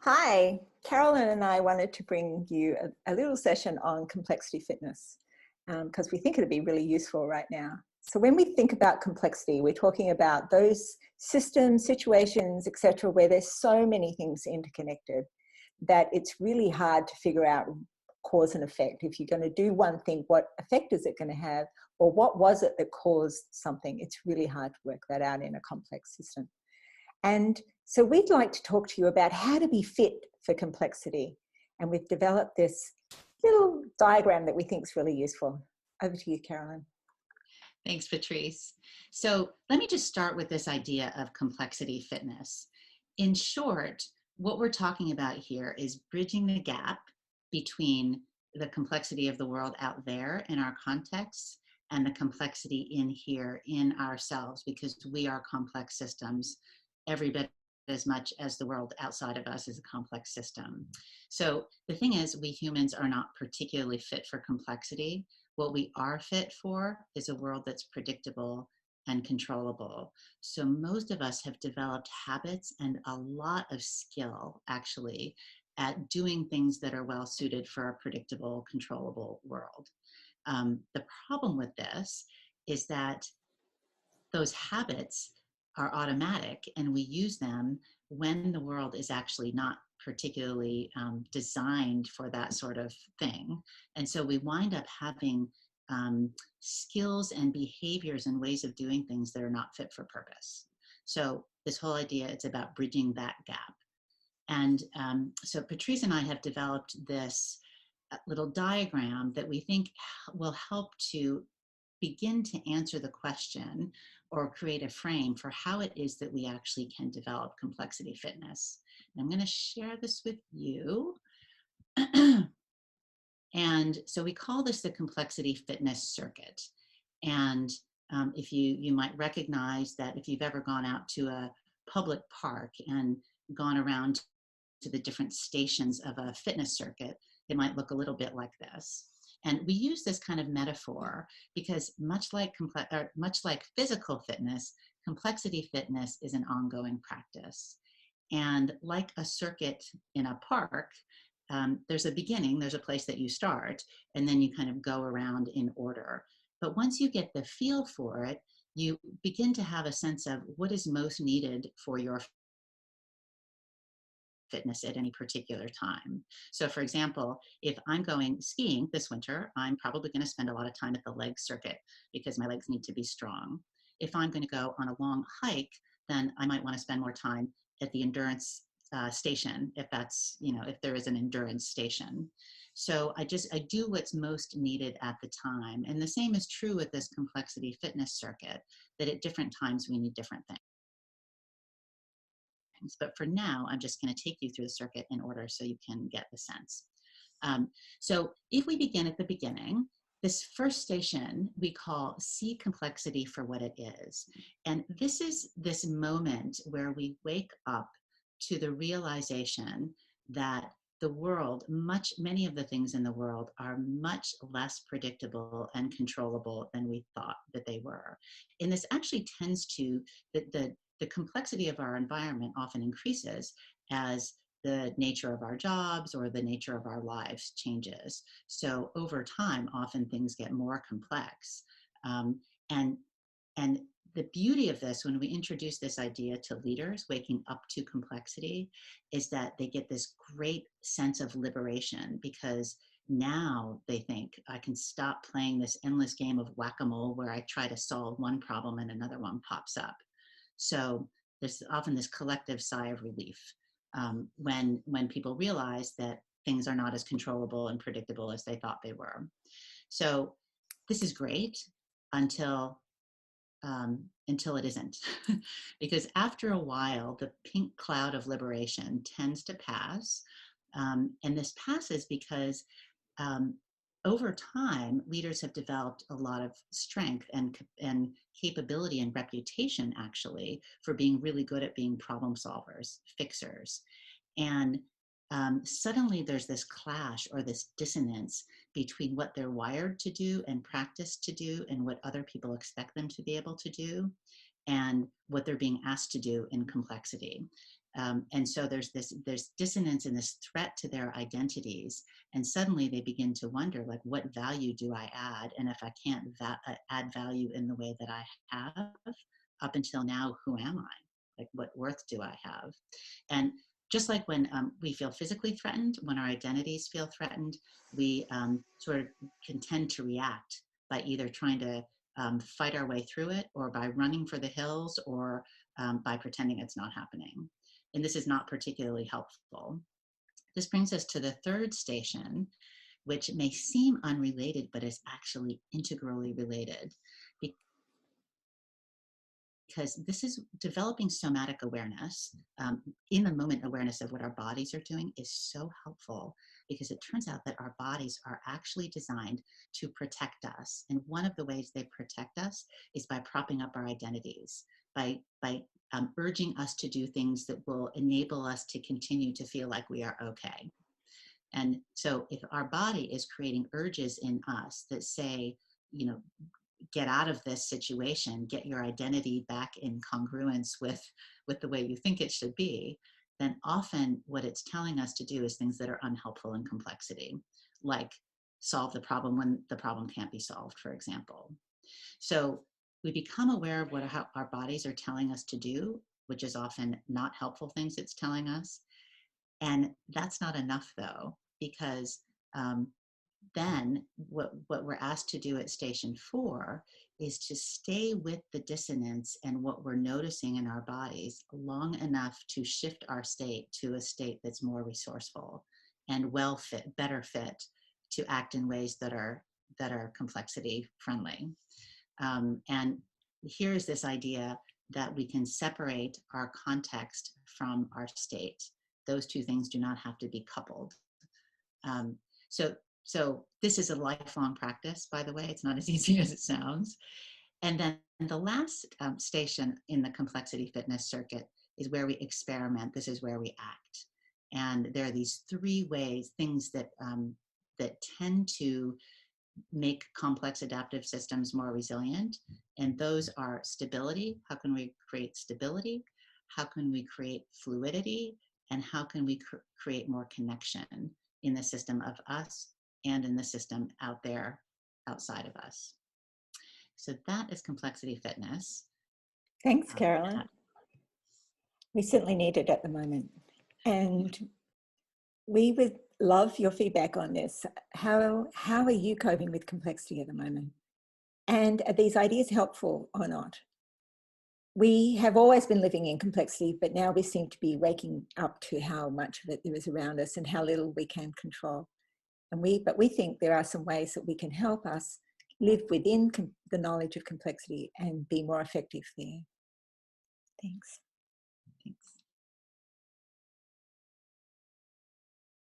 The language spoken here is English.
Hi, Carolyn and I wanted to bring you a little session on complexity fitness because we think it'd be really useful right now. So when we think about complexity, we're talking about those systems, situations, etc., where there's so many things interconnected that it's really hard to figure out cause and effect. If you're going to do one thing, what effect is it going to have? Or what was it that caused something? It's really hard to work that out in a complex system. And so we'd like to talk to you about how to be fit for complexity. And we've developed this little diagram that we think is really useful. Over to you, Carolyn. Thanks, Patrice. So let me just start with this idea of complexity fitness. In short, what we're talking about here is bridging the gap between the complexity of the world out there in our context and the complexity in here in ourselves, because we are complex systems every bit as much as the world outside of us is a complex system. So the thing is, we humans are not particularly fit for complexity. What we are fit for is a world that's predictable and controllable. So most of us have developed habits and a lot of skill, actually, at doing things that are well suited for a predictable, controllable world. The problem with this is that those habits are automatic and we use them when the world is actually not particularly designed for that sort of thing. And so we wind up having skills and behaviors and ways of doing things that are not fit for purpose. So this whole idea, it's about bridging that gap. And so Patrice and I have developed this little diagram that we think will help to begin to answer the question or create a frame for how it is that we actually can develop complexity fitness. And I'm going to share this with you. And so we call this the complexity fitness circuit. And if you might recognize that if you've ever gone out to a public park and gone around to the different stations of a fitness circuit, it might look a little bit like this. And we use this kind of metaphor because much like physical fitness, complexity fitness is an ongoing practice. And like a circuit in a park, there's a beginning, there's a place that you start, and then you kind of go around in order. But once you get the feel for it, you begin to have a sense of what is most needed for your fitness at any particular time. So for example, if I'm going skiing this winter, I'm probably going to spend a lot of time at the leg circuit because my legs need to be strong. If I'm going to go on a long hike, then I might want to spend more time at the endurance station, if that's, if there is an endurance station. So I do what's most needed at the time. And the same is true with this complexity fitness circuit, that at different times we need different things. But for now, I'm just going to take you through the circuit in order so you can get the sense. So if we begin at the beginning, this first station we call see complexity for what it is. And this is this moment where we wake up to the realization that the world, many of the things in the world are much less predictable and controllable than we thought that they were. And this actually tends to, the complexity of our environment often increases as the nature of our jobs or the nature of our lives changes. So over time, often things get more complex. And the beauty of this, when we introduce this idea to leaders waking up to complexity, is that they get this great sense of liberation because now they think I can stop playing this endless game of whack-a-mole where I try to solve one problem and another one pops up. So there's often this collective sigh of relief when people realize that things are not as controllable and predictable as they thought they were. So this is great until it isn't. Because after a while, the pink cloud of liberation tends to pass. And this passes because over time, leaders have developed a lot of strength and capability and reputation, actually, for being really good at being problem solvers, fixers. And suddenly there's this clash or this dissonance between what they're wired to do and practice to do and what other people expect them to be able to do and what they're being asked to do in complexity. And so there's dissonance and this threat to their identities. And suddenly they begin to wonder, like, what value do I add? And if I can't add value in the way that I have up until now, who am I? Like, what worth do I have? And just like when we feel physically threatened, when our identities feel threatened, we sort of can tend to react by either trying to fight our way through it, or by running for the hills, or by pretending it's not happening. And this is not particularly helpful. This brings us to the third station, which may seem unrelated, but is actually integrally related. Because this is developing somatic awareness, in the moment awareness of what our bodies are doing is so helpful, because it turns out that our bodies are actually designed to protect us. And one of the ways they protect us is by propping up our identities, by urging us to do things that will enable us to continue to feel like we are okay. And so if our body is creating urges in us that say, you know, get out of this situation, get your identity back in congruence with the way you think it should be, then often what it's telling us to do is things that are unhelpful in complexity, like solve the problem when the problem can't be solved, for example. So we become aware of what our bodies are telling us to do, which is often not helpful things it's telling us. And that's not enough, though, because then what we're asked to do at station 4 is to stay with the dissonance and what we're noticing in our bodies long enough to shift our state to a state that's more resourceful and better fit to act in ways that are complexity friendly. And here's this idea that we can separate our context from our state. Those two things do not have to be coupled. So this is a lifelong practice, by the way. It's not as easy as it sounds. And then the last station in the complexity fitness circuit is where we experiment. This is where we act. And there are these 3 ways, things that tend to make complex adaptive systems more resilient. And those are stability. How can we create stability? How can we create fluidity? And how can we create more connection in the system of us and in the system out there outside of us? So that is complexity fitness. Thanks, Carolyn. We certainly need it at the moment. And we would love your feedback on this. How are you coping with complexity at the moment? And are these ideas helpful or not? We have always been living in complexity, but now we seem to be waking up to how much of it there is around us and how little we can control. But we think there are some ways that we can help us live within the knowledge of complexity and be more effective there. Thanks.